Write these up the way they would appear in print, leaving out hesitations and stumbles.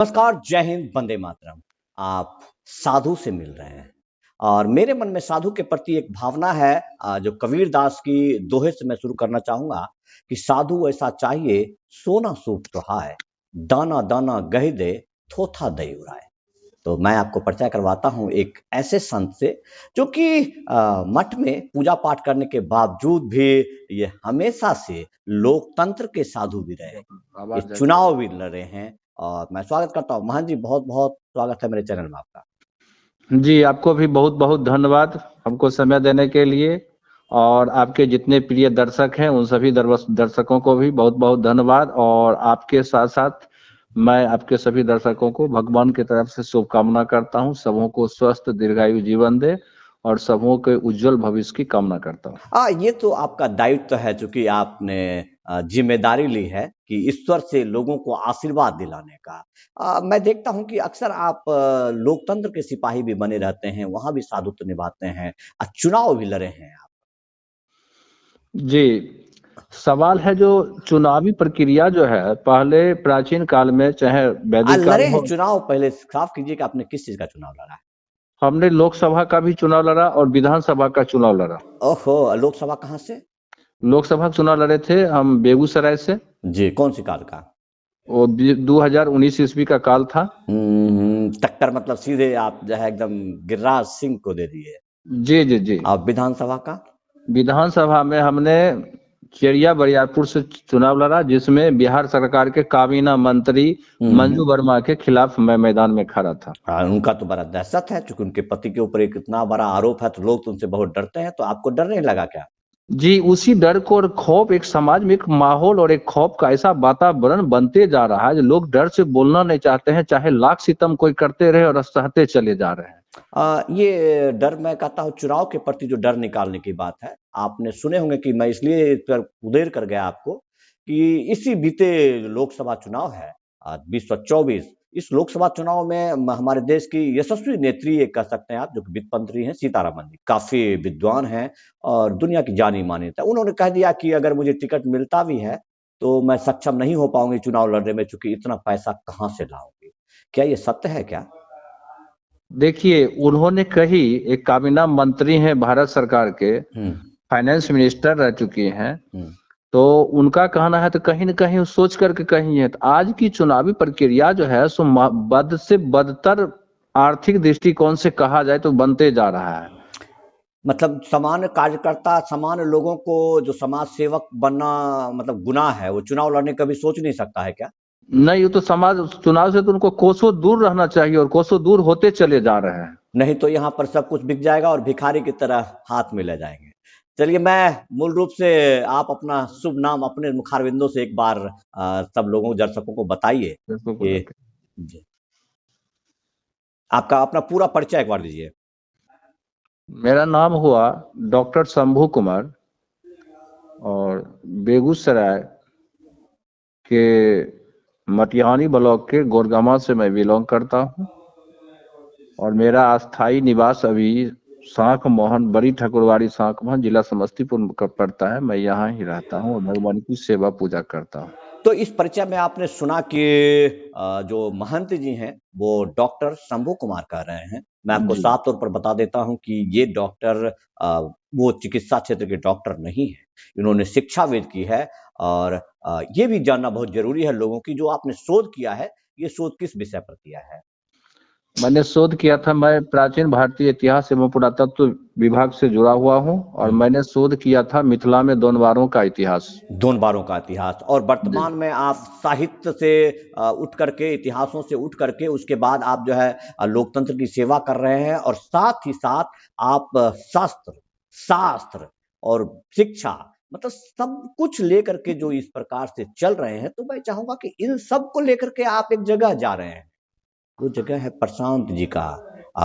नमस्कार, जय हिंद, वंदे मातरम। आप साधु से मिल रहे हैं और मेरे मन में साधु के प्रति एक भावना है जो कबीर दास की दोहे से मैं शुरू करना चाहूंगा कि साधु ऐसा चाहिए सोना सूप सुहाए, दाना दाना गहि दे, थोथा दई उड़ाए। तो मैं आपको परिचय करवाता हूँ एक ऐसे संत से जो कि मठ में पूजा पाठ करने के बावजूद भी ये हमेशा से लोकतंत्र के साधु भी रहे, ये चुनाव भी लड़े हैं। और मैं स्वागत करता हूँ महंत जी, बहुत बहुत स्वागत है मेरे चैनल में आपका। जी, आपको भी बहुत बहुत धन्यवाद हमको समय देने के लिए। और आपके जितने प्रिय दर्शक हैं उन सभी दर्शकों को भी बहुत बहुत धन्यवाद। और आपके साथ साथ मैं आपके सभी दर्शकों को भगवान की तरफ से शुभकामना करता हूं, सबों को स्वस्थ दीर्घायु जीवन दे और सबों के उज्जवल भविष्य की कामना करता हूं। ये तो आपका दायित्व है, चूंकि आपने जिम्मेदारी ली है कि ईश्वर से लोगों को आशीर्वाद दिलाने का। मैं देखता हूं कि अक्सर आप लोकतंत्र के सिपाही भी बने रहते हैं, वहां भी साधुत्व निभाते हैं, चुनाव भी लड़े हैं आप। जी, सवाल है जो चुनावी प्रक्रिया जो है पहले प्राचीन काल में चाहे वैदिक काल लड़े हैं हो, चुनाव, पहले साफ कीजिए कि आपने किस चीज का चुनाव लड़ा है। हमने लोकसभा का भी चुनाव लड़ा और विधानसभा का चुनाव लड़ा। ओहो, लोकसभा कहाँ से? लोकसभा चुनाव लड़े थे हम बेगूसराय से। जी, कौन सी काल का? वो 2019 ईस्वी का काल था। टक्कर मतलब सीधे आप जो है एकदम गिरिराज सिंह को दे दिए। जी जी जी। और विधानसभा का? विधानसभा में हमने चेरिया बरियारपुर से चुनाव लड़ा, जिसमें बिहार सरकार के काबीना मंत्री मंजू वर्मा के खिलाफ मैं मैदान में खड़ा था। उनका तो बड़ा दहशत है, चूंकि उनके पति के ऊपर एक इतना बड़ा आरोप है तो लोग तो उनसे बहुत डरते हैं, तो आपको डर नहीं लगा क्या? जी, उसी डर को और खौफ, एक समाज में एक माहौल और एक खौफ का ऐसा वातावरण बनते जा रहा है जो लोग डर से बोलना नहीं चाहते हैं, चाहे लाख सितम कोई करते रहे और सहते चले जा रहे हैं। ये डर, मैं कहता हूँ चुनाव के प्रति जो डर निकालने की बात है, आपने सुने होंगे कि मैं इसलिए उदेर कर गया आपको कि इसी बीते लोकसभा चुनाव है 2024, इस लोकसभा चुनाव में हमारे देश की यशस्वी नेत्री ये कह सकते हैं आप, जो कि वित्त मंत्री हैं, सीतारमन जी काफी विद्वान हैं और दुनिया की जानी मानी है। उन्होंने कह दिया कि अगर मुझे टिकट मिलता भी है तो मैं सक्षम नहीं हो पाऊंगी चुनाव लड़ने में, चूंकि इतना पैसा कहाँ से लाऊंगी। क्या ये सत्य है क्या? देखिए, उन्होंने कही, एक काबीना मंत्री हैं भारत सरकार के, फाइनेंस मिनिस्टर रह चुकी हैं, तो उनका कहना है तो कहीं न कहीं सोच करके कही है। तो आज की चुनावी प्रक्रिया जो है सो बद से बदतर आर्थिक दृष्टिकोण से कहा जाए तो बनते जा रहा है। मतलब सामान्य कार्यकर्ता, सामान्य लोगों को जो समाज सेवक बनना मतलब गुनाह है, वो चुनाव लड़ने का भी सोच नहीं सकता है क्या? नहीं, ये तो समाज चुनाव से तो उनको कोसों दूर रहना चाहिए और कोसों दूर होते चले जा रहे हैं। नहीं तो यहाँ पर सब कुछ बिक जाएगा और भिखारी की तरह हाथ में ले जाएंगे। चलिए, मैं मूल रूप से आप अपना शुभ नाम अपने मुखारविंदों से एक बार सब लोगों दर्शकों को बताइए कि जी, आपका अपना पूरा परिचय एक बार दीजिए। मेरा नाम हुआ डॉक्टर शंभू कुमार और बेगूसराय के मटिहानी ब्लॉक के गोरगामा से मैं बिलोंग करता हूँ और मेरा अस्थाई निवास अभी शांख मोहन, बड़ी ठकुरवाड़ी शांख मोहन, जिला समस्तीपुर का पड़ता है। मैं यहाँ ही रहता हूँ और भगवान की सेवा पूजा करता हूँ। तो इस परिचय में आपने सुना कि जो महंत जी हैं वो डॉक्टर शंभू कुमार कह रहे हैं। मैं आपको साफ तौर पर बता देता हूं कि ये डॉक्टर वो चिकित्सा क्षेत्र के डॉक्टर नहीं है, इन्होंने शिक्षाविद की है। और ये भी जानना बहुत जरूरी है लोगों की, जो आपने शोध किया है, ये शोध किस विषय पर किया है? मैंने शोध किया था, मैं प्राचीन भारतीय इतिहास एवं पुरातत्व विभाग से जुड़ा हुआ हूँ और मैंने शोध किया था मिथिला में दोनवारों का इतिहास। दोनवारों का इतिहास। और वर्तमान में आप साहित्य से उठ करके, इतिहासों से उठ करके उसके बाद आप जो है लोकतंत्र की सेवा कर रहे हैं और साथ ही साथ आप शास्त्र और शिक्षा, मतलब सब कुछ लेकर के जो इस प्रकार से चल रहे हैं, तो मैं चाहूंगा कि इन सब को लेकर के आप एक जगह जा रहे हैं, वो जगह है प्रशांत जी का।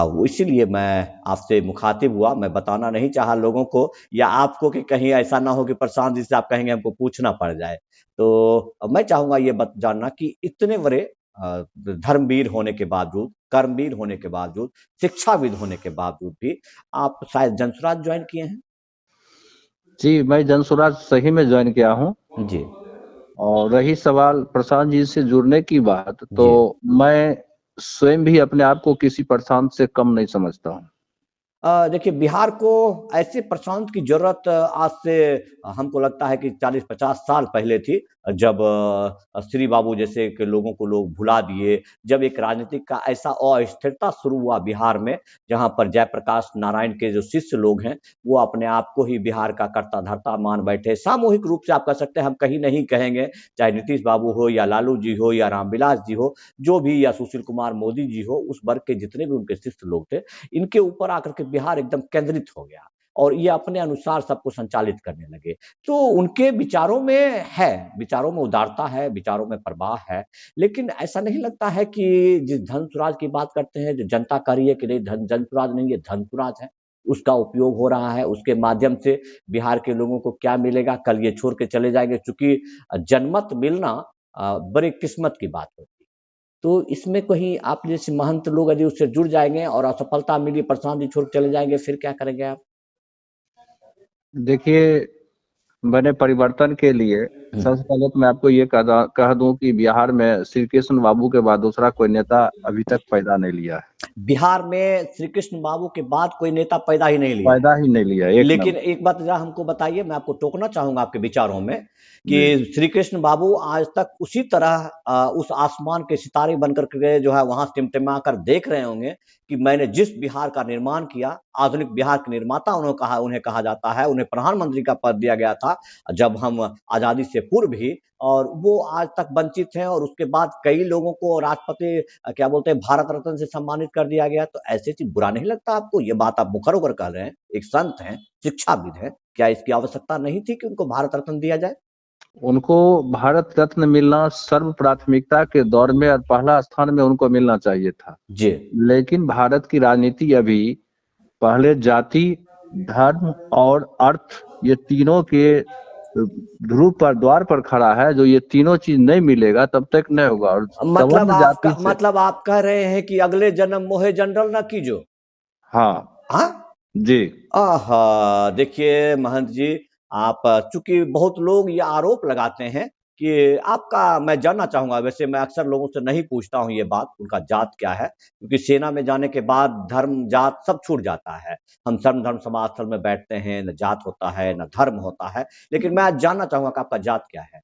वो इसीलिए मैं आपसे मुखातिब हुआ, मैं बताना नहीं चाहा लोगों को या आपको कि कहीं ऐसा ना हो कि प्रशांत जी से आप कहेंगे हमको पूछना पड़ जाए। तो मैं चाहूंगा ये जानना कि इतने बड़े धर्मवीर होने के बावजूद, कर्मवीर होने के बावजूद, शिक्षाविद होने के बावजूद भी आप शायद जनसुराज ज्वाइन किए हैं। जी, मैं जनसुराज सही में ज्वाइन किया हूँ जी। और रही सवाल प्रशांत जी से जुड़ने की बात, जी तो मैं स्वयं भी अपने आप को किसी प्रशांत से कम नहीं समझता हूँ। देखिए बिहार को ऐसे प्रशांत की जरूरत आज से हमको लगता है कि 40-50 साल पहले थी, जब श्री बाबू जैसे के लोगों को लोग भुला दिए, जब एक राजनीतिक का ऐसा अस्थिरता शुरू हुआ बिहार में, जहां पर जयप्रकाश नारायण के जो शिष्य लोग हैं वो अपने आप को ही बिहार का कर्ता धर्ता मान बैठे। सामूहिक रूप से आप कह सकते हैं, हम कहीं नहीं कहेंगे, चाहे नीतीश बाबू हो या लालू जी हो या रामविलास जी हो, जो भी, या सुशील कुमार मोदी जी हो, उस वर्ग के जितने भी उनके शिष्य लोग थे, इनके ऊपर आकर के बिहार एकदम केंद्रित हो गया और ये अपने अनुसार सबको संचालित करने लगे। तो उनके विचारों में है, विचारों में उदारता है, विचारों में प्रवाह है, लेकिन ऐसा नहीं लगता है कि जिस धन स्वराज की बात करते हैं, जो जनता कह रही है कि नहीं जन स्वराज नहीं, ये धन स्वराज है, उसका उपयोग हो रहा है, उसके माध्यम से बिहार के लोगों को क्या मिलेगा, कल ये छोड़ के चले जाएंगे। चूंकि जनमत मिलना बड़ी किस्मत की बात होती है, तो इसमें कहीं आप जैसे महंत लोग यदि उससे जुड़ जाएंगे और असफलता मिली, प्रशांत जी छोड़ चले जाएंगे, फिर क्या करेंगे आप? देखिए, मैंने परिवर्तन के लिए सबसे पहले तो मैं आपको ये कह दूं कि बिहार में श्री कृष्ण बाबू के बाद दूसरा कोई नेता अभी तक पैदा नहीं लिया है। बिहार में श्री कृष्ण बाबू के बाद कोई नेता पैदा ही नहीं लिया है। पैदा ही नहीं लिया, एक लेकिन नंबर। एक बात जरा हमको बताइए, मैं आपको टोकना चाहूंगा आपके विचारों में, जी। कि श्री कृष्ण बाबू आज तक उसी तरह उस आसमान के सितारे बनकर के जो है वहां टिमटिमा कर देख रहे होंगे कि मैंने जिस बिहार का निर्माण किया, आधुनिक बिहार के निर्माता उन्हें कहा जाता है, उन्हें प्रधानमंत्री का पद दिया गया था जब हम आजादी से पूर्व भी, और वो आज तक वंचित हैं, और उसके बाद कई लोगों को राष्ट्रपति क्या बोलते हैं, भारत रत्न से सम्मानित कर दिया गया। तो ऐसे चीज बुरा नहीं लगता आपको? ये बात आप मुखर होकर कह रहे हैं, एक संत हैं, शिक्षाविद हैं, क्या इसकी आवश्यकता नहीं थी कि उनको भारत रत्न दिया जाए? उनको भारत रत्न मिलना सर्व प्राथमिकता के दौर में और पहला स्थान में उनको मिलना चाहिए था। जी लेकिन भारत की राजनीति अभी पहले जाति, धर्म और अर्थ, ये तीनों के ध्रुव पर द्वार पर खड़ा है। जो ये तीनों चीज नहीं मिलेगा तब तक नहीं होगा। और सवर्ण जाति से, मतलब आप कह रहे हैं कि अगले जन्म मोहे जनरल न कीजो। हाँ हाँ जी, आहा, देखिए महंत जी, आप चूंकि बहुत लोग ये आरोप लगाते हैं कि आपका, मैं जानना चाहूंगा, वैसे मैं अक्सर लोगों से नहीं पूछता हूं ये बात, उनका जात क्या है, क्योंकि सेना में जाने के बाद धर्म जात सब छूट जाता है। हम सर्व धर्म समाजस्थल में बैठते हैं, न जात होता है न धर्म होता है, लेकिन मैं आज जानना चाहूंगा कि आपका जात क्या है?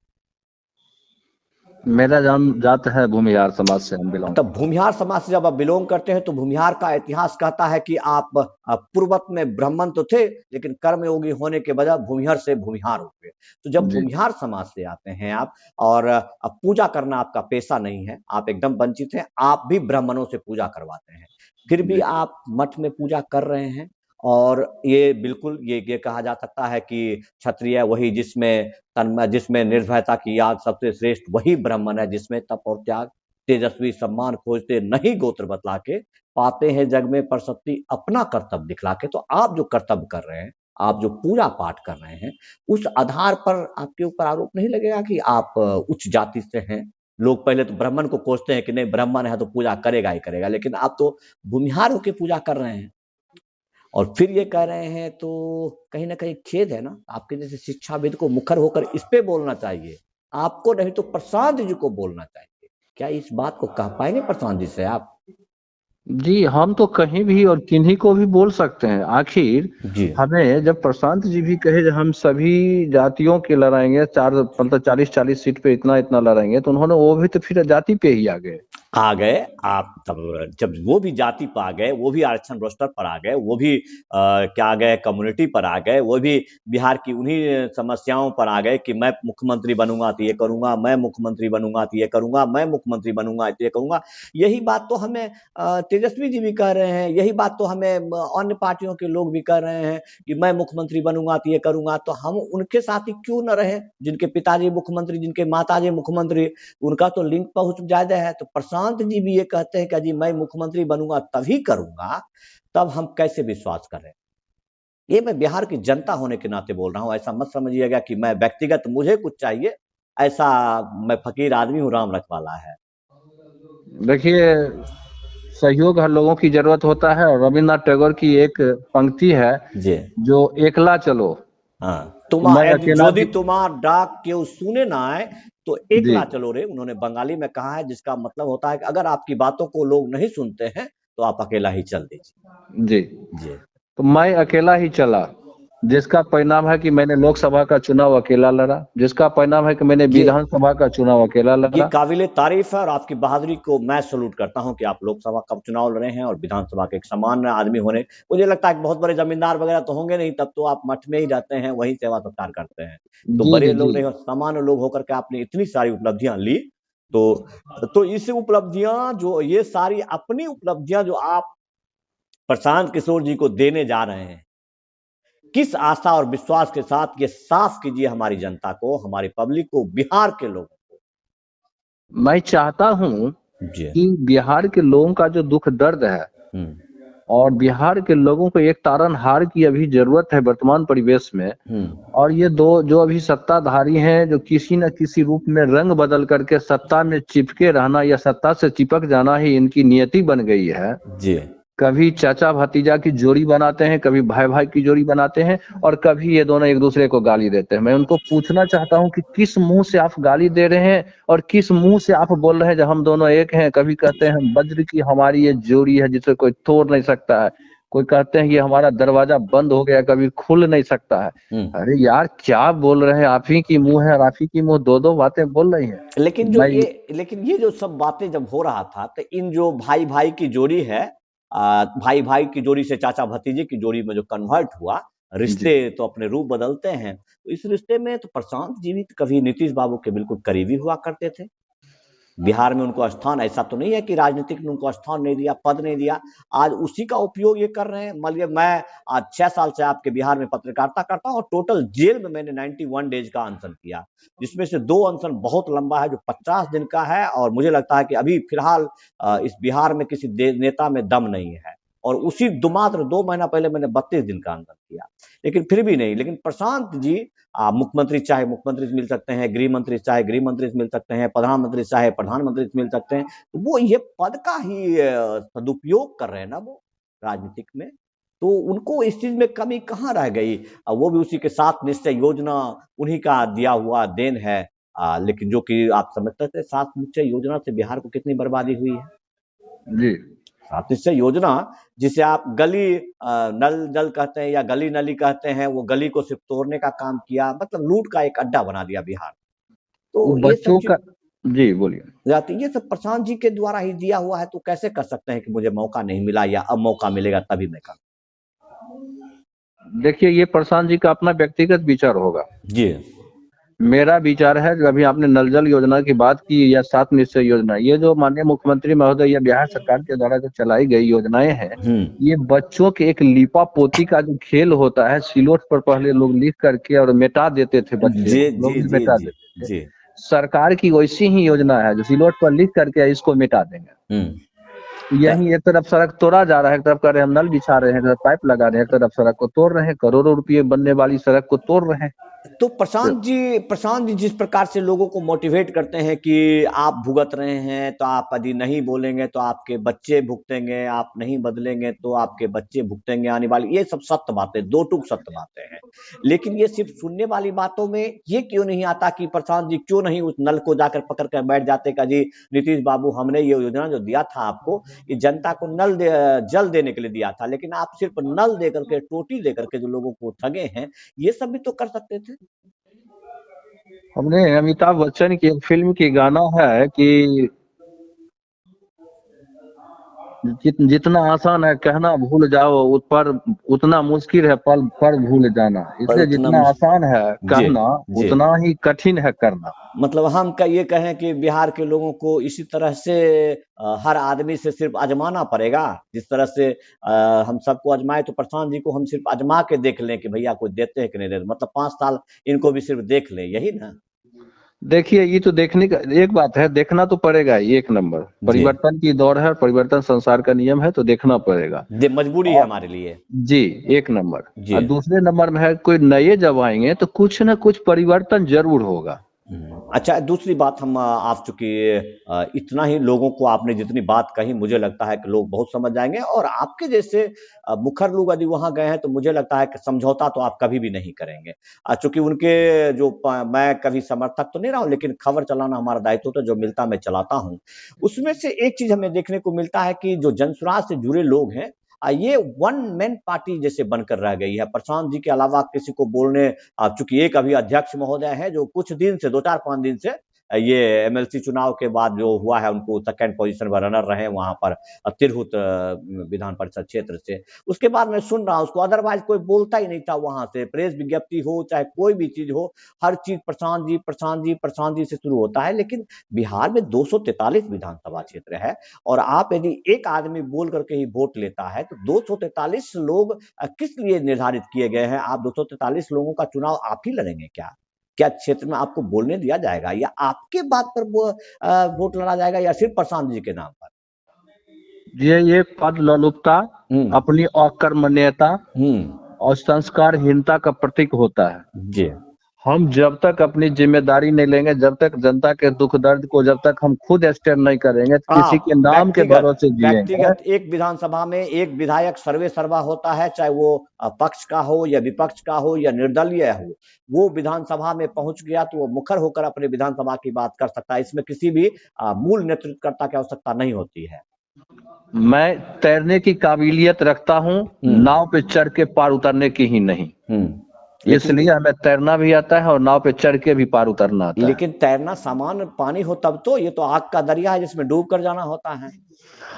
मेरा जात है भूमिहार समाज से हम बिलोंग तब करते हैं। भूमिहार समाज से जब आप बिलोंग करते हैं, तो भूमिहार का इतिहास कहता है कि आप पूर्वत में ब्राह्मण तो थे, लेकिन कर्मयोगी होने के बजाय भूमिहार से भूमिहार हो गए। तो जब जी, भूमिहार समाज से आते हैं आप, और अब पूजा करना आपका पेशा नहीं है, आप एकदम वंचित हैं, आप भी ब्राह्मणों से पूजा करवाते हैं, फिर भी जी, आप मठ में पूजा कर रहे हैं। और ये बिल्कुल ये कहा जा सकता है कि क्षत्रिय वही जिसमें तन्मय, जिसमें निर्भयता की याद सबसे श्रेष्ठ वही ब्राह्मण है, जिसमें तप और त्याग, तेजस्वी सम्मान खोजते नहीं गोत्र बतला के, पाते हैं जग में परसत्ती अपना कर्तव्य दिखला के। तो आप जो कर्तव्य कर रहे हैं, आप जो पूजा पाठ कर रहे हैं, उस आधार पर आपके ऊपर आरोप नहीं लगेगा कि आप उच्च जाति से हैं? लोग पहले तो ब्राह्मण को कोसते हैं कि नहीं ब्राह्मण है तो पूजा करेगा ही करेगा, लेकिन आप तो भूमिहार होकर पूजा कर रहे हैं और फिर ये कह रहे हैं, तो कहीं ना कहीं खेद है ना। आपके जैसे शिक्षाविद को मुखर होकर इस पे बोलना चाहिए, आपको नहीं तो प्रशांत जी को बोलना चाहिए। क्या इस बात को कह पाएंगे प्रशांत जी से आप? जी, हम तो कहीं भी और किन्हीं को भी बोल सकते हैं। आखिर जी हमें जब प्रशांत जी भी कहे जब हम सभी जातियों के लड़ाएंगे, 40-40 सीट पे इतना इतना लड़ाएंगे, तो उन्होंने वो भी तो फिर जाति पे ही आ गए। आ गए आप, तब जब वो भी जाति पर आ गए, वो भी आरक्षण रोस्टर पर आ गए, वो भी क्या आ गए, कम्युनिटी पर आ गए, वो भी बिहार की उन्हीं समस्याओं पर आ गए कि मैं मुख्यमंत्री बनूंगा तो ये करूंगा, मैं मुख्यमंत्री बनूंगा तो ये करूंगा, मैं मुख्यमंत्री बनूंगा तो ये करूंगा। यही बात तो हमें तेजस्वी जी भी कह रहे हैं, यही बात तो हमें अन्य पार्टियों के लोग भी कह रहे हैं कि मैं मुख्यमंत्री बनूंगा तो ये करूंगा। तो हम उनके साथ ही क्यों न रहे, जिनके पिताजी मुख्यमंत्री, जिनके माताजी मुख्यमंत्री, उनका तो लिंक बहुत ज्यादा है। तो प्रशांत जी भी ये कहते हैं कि जी मैं मुख्यमंत्री बनूंगा तभी करूंगा, तब हम कैसे विश्वास करें? ये मैं बिहार की जनता होने के नाते बोल रहा हूं, ऐसा मत समझिएगा कि मैं व्यक्तिगत मुझे कुछ चाहिए, ऐसा मैं फकीर आदमी हूं, राम रखवाला है। देखिए, सहयोग हर लोगों की जरूरत होता है। और रविन्द्रनाथ टैगोर की एक पंक्ति है, जी जो एकला चलो हाँ, तो मैं अकेला যদি भी। তোমার ডাক কেউ শুনে নাই, तो एकला चलो रे उन्होंने बंगाली में कहा है, जिसका मतलब होता है कि अगर आपकी बातों को लोग नहीं सुनते हैं तो आप अकेला ही चल दीजिए। जी जी तो मैं अकेला ही चला, जिसका परिणाम है कि मैंने लोकसभा का चुनाव अकेला लड़ा, जिसका परिणाम है कि मैंने ये विधानसभा का चुनाव अकेला ये लड़ा। काबिले तारीफ है और आपकी बहादुरी को मैं सलूट करता हूं कि आप लोकसभा का चुनाव लड़े हैं और विधानसभा के एक सामान्य आदमी होने, मुझे लगता है कि बहुत बड़े जमींदार वगैरह तो होंगे नहीं, तब तो आप मठ में ही रहते हैं, वहीं सेवा सत्कार करते हैं। तो जी बड़े जी लोग जी। नहीं, सामान्य लोग होकर के आपने इतनी सारी उपलब्धियां ली। तो इस उपलब्धियां जो ये सारी अपनी उपलब्धियां जो आप प्रशांत किशोर जी को देने जा रहे हैं, किस आशा और विश्वास के साथ ये साफ कीजिए हमारी जनता को, हमारी पब्लिक को, बिहार के लोगों मैं चाहता हूं को। जी कि बिहार के लोगों का जो दुख दर्द है, और बिहार के लोगों को एक तारनहार की अभी जरूरत है वर्तमान परिवेश में। और ये दो जो अभी सत्ताधारी हैं, जो किसी न किसी रूप में रंग बदल करके सत्ता में चिपके रहना या सत्ता से चिपक जाना ही इनकी नियति बन गई है। जी कभी चाचा भतीजा की जोड़ी बनाते हैं, कभी भाई भाई की जोड़ी बनाते हैं, और कभी ये दोनों एक दूसरे को गाली देते हैं। मैं उनको पूछना चाहता हूं कि किस मुंह से आप गाली दे रहे हैं और किस मुंह से आप बोल रहे हैं जब हम दोनों एक हैं। कभी कहते हैं वज्र की हमारी ये जोड़ी है जिसे कोई तोड़ नहीं सकता है, कोई कहते हैं ये हमारा दरवाजा बंद हो गया कभी खुल नहीं सकता है। अरे यार क्या बोल रहे हैं, आप ही की मुंह है और आप ही की मुंह दो दो बातें बोल रही हैं। लेकिन ये जो सब बातें जब हो रहा था, तो इन जो भाई भाई की जोड़ी है, भाई भाई की जोड़ी से चाचा भतीजे की जोड़ी में जो कन्वर्ट हुआ, रिश्ते तो अपने रूप बदलते हैं। तो इस रिश्ते में तो प्रशांत जी भी कभी नीतीश बाबू के बिल्कुल करीबी हुआ करते थे। बिहार में उनको स्थान, ऐसा तो नहीं है कि राजनीतिक ने उनको स्थान नहीं दिया, पद नहीं दिया, आज उसी का उपयोग ये कर रहे हैं। मान लीजिए मैं आज 6 साल से आपके बिहार में पत्रकारिता करता हूं और टोटल जेल में मैंने 91 डेज का अनशन किया, जिसमें से 2 अनशन बहुत लंबा है जो 50 दिन का है, और मुझे लगता है कि अभी फिलहाल इस बिहार में किसी नेता में दम नहीं है। और उसी मात्र 2 महीना पहले मैंने 32 दिन का अनशन किया, लेकिन फिर भी नहीं। लेकिन प्रशांत जी मुख्यमंत्री चाहे मुख्यमंत्री से मिल सकते हैं, गृह मंत्री चाहे गृह मंत्री से मिल सकते हैं, प्रधानमंत्री चाहे प्रधानमंत्री से मिल सकते हैं, तो वो ये पद का ही सदुपयोग कर रहे हैं ना वो राजनीतिक में। तो उनको इस चीज में कमी कहाँ रह गई? वो भी उसी के साथ निश्चय योजना उन्हीं का दिया हुआ देन है। लेकिन जो कि आप समझते थे, सात निश्चय योजना से बिहार को कितनी बर्बादी हुई है जी। सात निश्चय योजना, जिसे आप गली नल जल कहते हैं या गली नली कहते हैं, वो गली को सिर्फ तोड़ने का काम किया, मतलब लूट का एक अड्डा बना दिया बिहार। तो ये सब बच्चों का, जी बोलिए। ये सब प्रशांत जी के द्वारा ही दिया हुआ है, तो कैसे कर सकते हैं कि मुझे मौका नहीं मिला या अब मौका मिलेगा तभी मैं करूं? देखिए ये प्रशांत जी का अपना व्यक्तिगत विचार होगा। जी मेरा विचार है कि अभी आपने नल जल योजना की बात की या सात निश्चय योजना, ये जो माननीय मुख्यमंत्री महोदय या बिहार सरकार के द्वारा जो चलाई गई योजनाएं हैं, ये बच्चों के एक लिपा पोती का जो खेल होता है, सिलोट पर पहले लोग लिख करके और मिटा देते थे, बच्चे लोग भी मिटा देते थे। सरकार की वैसी ही योजना है जो सिलोट पर लिख करके इसको मिटा देंगे। यही एक तरफ सड़क तोड़ा जा रहा है, एक तरफ कर रहे हैं हम नल बिछा रहे हैं, एक तरफ पाइप लगा रहे हैं, एक तरफ सड़क को तोड़ रहे हैं, करोड़ों रुपये बनने वाली सड़क को तोड़ रहे हैं। तो प्रशांत जी जिस प्रकार से लोगों को मोटिवेट करते हैं कि आप भुगत रहे हैं, तो आप यदि नहीं बोलेंगे तो आपके बच्चे भुगतेंगे, आप नहीं बदलेंगे तो आपके बच्चे भुगतेंगे आने वाली, ये सब सत्य बातें, दो टूक सत्य बातें हैं। लेकिन ये सिर्फ सुनने वाली बातों में ये क्यों नहीं आता कि प्रशांत जी क्यों नहीं उस नल को जाकर पकड़ कर बैठ जाते का जी नीतीश बाबू हमने ये योजना जो दिया था आपको, ये जनता को जल देने के लिए दिया था, लेकिन आप सिर्फ नल दे करके, टोटी दे करके जो लोगों को ठगे हैं, ये सब भी तो कर सकते थे। हमने अमिताभ बच्चन की एक फिल्म की गाना है कि जितना आसान है कहना भूल जाओ, पर उतना मुश्किल है पर भूल जाना। इसलिए जितना आसान है कहना उतना ही कठिन है करना। मतलब हम ये कहें कि बिहार के लोगों को इसी तरह से हर आदमी से सिर्फ आजमाना पड़ेगा, जिस तरह से हम सबको आजमाए, तो प्रशांत जी को हम सिर्फ आजमा के देख लें कि भैया कोई देते हैं कि नहीं देते, मतलब 5 साल इनको भी सिर्फ देख लें, यही ना। देखिए ये तो देखने का एक बात है, देखना तो पड़ेगा ही, एक नंबर परिवर्तन की दौर है, परिवर्तन संसार का नियम है, तो देखना पड़ेगा, मजबूरी है हमारे लिए जी, एक नंबर। और दूसरे नंबर में है कोई नए जब आएंगे तो कुछ ना कुछ परिवर्तन जरूर होगा। अच्छा, दूसरी बात हम आप चूंकि इतना ही लोगों को आपने जितनी बात कही, मुझे लगता है कि लोग बहुत समझ जाएंगे, और आपके जैसे मुखर लोग यदि वहां गए हैं तो मुझे लगता है कि समझौता तो आप कभी भी नहीं करेंगे। चूंकि उनके मैं कभी समर्थक तो नहीं रहा हूं, लेकिन खबर चलाना हमारा दायित्व तो जो मिलता मैं चलाता हूं। उसमें से एक चीज हमें देखने को मिलता है कि जो जनसुराज से जुड़े लोग हैं, ये वन मैन पार्टी जैसे बनकर रह गई है। प्रशांत जी के अलावा किसी को बोलने, चूंकि एक अभी अध्यक्ष महोदय है जो कुछ दिन से 2-4-5 दिन से ये एमएलसी चुनाव के बाद जो हुआ है, उनको सेकंड पोजीशन पर रनर रहे वहां पर तिरहुत विधान परिषद क्षेत्र से। उसके बाद मैं सुन रहा हूं उसको, अदरवाइज कोई बोलता ही नहीं था वहां से। प्रेस विज्ञप्ति हो चाहे कोई भी चीज हो, हर चीज प्रशांत जी प्रशांत जी प्रशांत जी से शुरू होता है। लेकिन बिहार में 243 विधानसभा क्षेत्र है, और आप यदि एक आदमी बोल करके ही वोट लेता है तो 243 लोग किस लिए निर्धारित किए गए हैं? आप 243 लोगों का चुनाव आप ही लड़ेंगे क्या? क्या क्षेत्र में आपको बोलने दिया जाएगा, या आपके बात पर वोट लड़ा जाएगा, या सिर्फ प्रशांत जी के नाम पर? ये पद लोलुपता, अपनी अकर्मण्यता और संस्कारहीनता का प्रतीक होता है जी। हम जब तक अपनी जिम्मेदारी नहीं लेंगे, जब तक जनता के दुख दर्द को जब तक हम खुद स्टैंड नहीं करेंगे, किसी के नाम के भरोसे जिएंगे। व्यक्तिगत एक विधानसभा में एक विधायक सर्वे सर्वा होता है, चाहे वो पक्ष का हो या विपक्ष का हो या निर्दलीय हो। वो विधानसभा में पहुंच गया तो वो मुखर होकर अपने विधानसभा की बात कर सकता है। इसमें किसी भी मूल नेतृत्वकर्ता की आवश्यकता नहीं होती है। मैं तैरने की काबिलियत रखता हूँ, नाव पे चढ़ के पार उतरने की ही नहीं। इसलिए हमें तैरना भी आता है और नाव पे चढ़ के भी पार उतरना आता है। लेकिन तैरना सामान्य पानी हो तब तो, ये तो आग का दरिया है जिसमें डूब कर जाना होता है।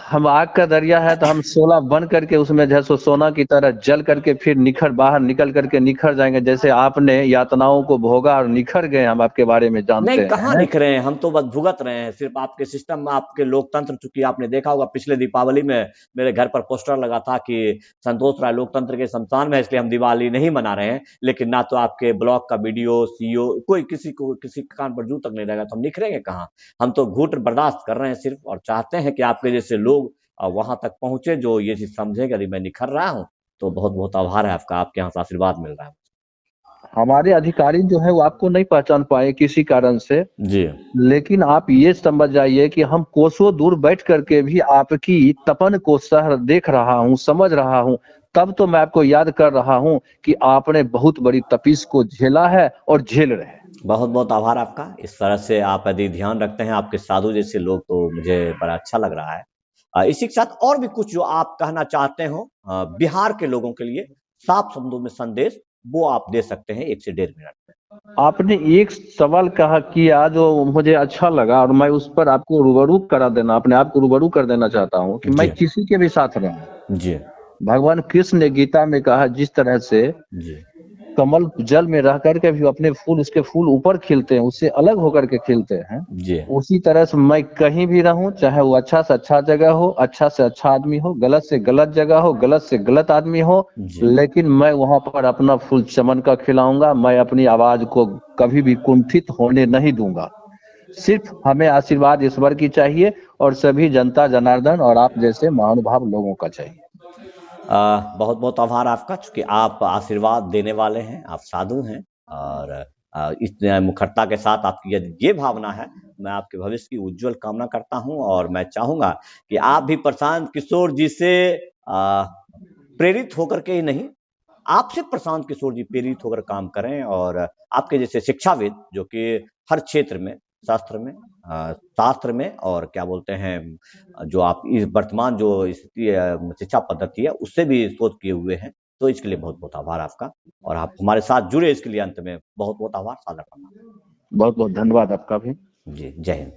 हम आग का दरिया है तो हम सोलह बन करके उसमें जैसे सोना की तरह जल करके फिर बाहर निकल करके निखर जाएंगे। जैसे आपने यातनाओं को भोगा और निखर गए, हम आपके बारे में जानते हैं। नहीं, कहाँ निखरे हैं, हम तो बस भुगत रहे हैं। सिर्फ आपके सिस्टम में, आपके लोकतंत्र, चूंकि आपने देखा होगा पिछले दीपावली में मेरे घर पर पोस्टर लगा था कि संतोष राय लोकतंत्र के शमशान में, इसलिए हम दिवाली नहीं मना रहे हैं। लेकिन ना तो आपके ब्लॉक का बीडीओ, सीईओ, कोई किसी कान पर जू तक नहीं रहेगा, तो हम निखरेंगे कहाँ? हम तो घूट बर्दाश्त कर रहे हैं सिर्फ, और चाहते हैं कि आपके जैसे लोग वहां तक पहुंचे जो ये चीज समझे कि मैं निखर रहा हूँ। तो बहुत बहुत आभार है आपका, आपके यहाँ से आशीर्वाद मिल रहा है। हमारे अधिकारी जो है वो आपको नहीं पहचान पाए किसी कारण से जी, लेकिन आप ये समझ जाइए कि हम कोसों दूर बैठ करके भी आपकी तपन को देख रहा हूँ, समझ रहा हूँ। तब तो मैं आपको याद कर रहा हूँ कि आपने बहुत बड़ी तपीस को झेला है और झेल रहे हैं। बहुत बहुत आभार आपका। इस तरह से आप यदि ध्यान रखते हैं आपके साधु जैसे लोग, तो मुझे बड़ा अच्छा लग रहा है। इसी के साथ और भी कुछ जो आप कहना चाहते हो बिहार के लोगों के लिए, साफ शब्दों में संदेश, वो आप दे सकते हैं 1 से 1.5 मिनट में। आपने एक सवाल किया जो मुझे अच्छा लगा और मैं उस पर आपको रूबरू करा देना, अपने आप को रूबरू कर देना चाहता हूँ कि मैं किसी के भी साथ रहूं। जी। भगवान कृष्ण ने गीता में कहा, जिस तरह से कमल जल में रह करके भी अपने फूल, उसके फूल ऊपर खिलते हैं, उससे अलग होकर के खिलते हैं, उसी तरह से मैं कहीं भी रहूं, चाहे वो अच्छा से अच्छा जगह हो, अच्छा से अच्छा आदमी हो, गलत से गलत जगह हो, गलत से गलत आदमी हो, लेकिन मैं वहां पर अपना फूल चमन का खिलाऊंगा। मैं अपनी आवाज को कभी भी कुंठित होने नहीं दूंगा। सिर्फ हमें आशीर्वाद ईश्वर की चाहिए और सभी जनता जनार्दन और आप जैसे महानुभाव लोगों का चाहिए। बहुत बहुत आभार आपका, चूंकि आप आशीर्वाद देने वाले हैं, आप साधु हैं, और इस मुखरता के साथ आपकी यदि ये भावना है, मैं आपके भविष्य की उज्जवल कामना करता हूं। और मैं चाहूंगा कि आप भी प्रशांत किशोर जी से प्रेरित होकर के ही नहीं, आपसे प्रशांत किशोर जी प्रेरित होकर काम करें, और आपके जैसे शिक्षाविद जो कि हर क्षेत्र में, शास्त्र में और क्या बोलते हैं, जो आप इस वर्तमान जो शिक्षा पद्धति है उससे भी शोध किए हुए हैं। तो इसके लिए बहुत बहुत आभार आपका, और आप हमारे साथ जुड़े इसके लिए अंत में बहुत बहुत आभार, सादर प्रणाम। बहुत बहुत धन्यवाद आपका भी। जी, जय हिंद।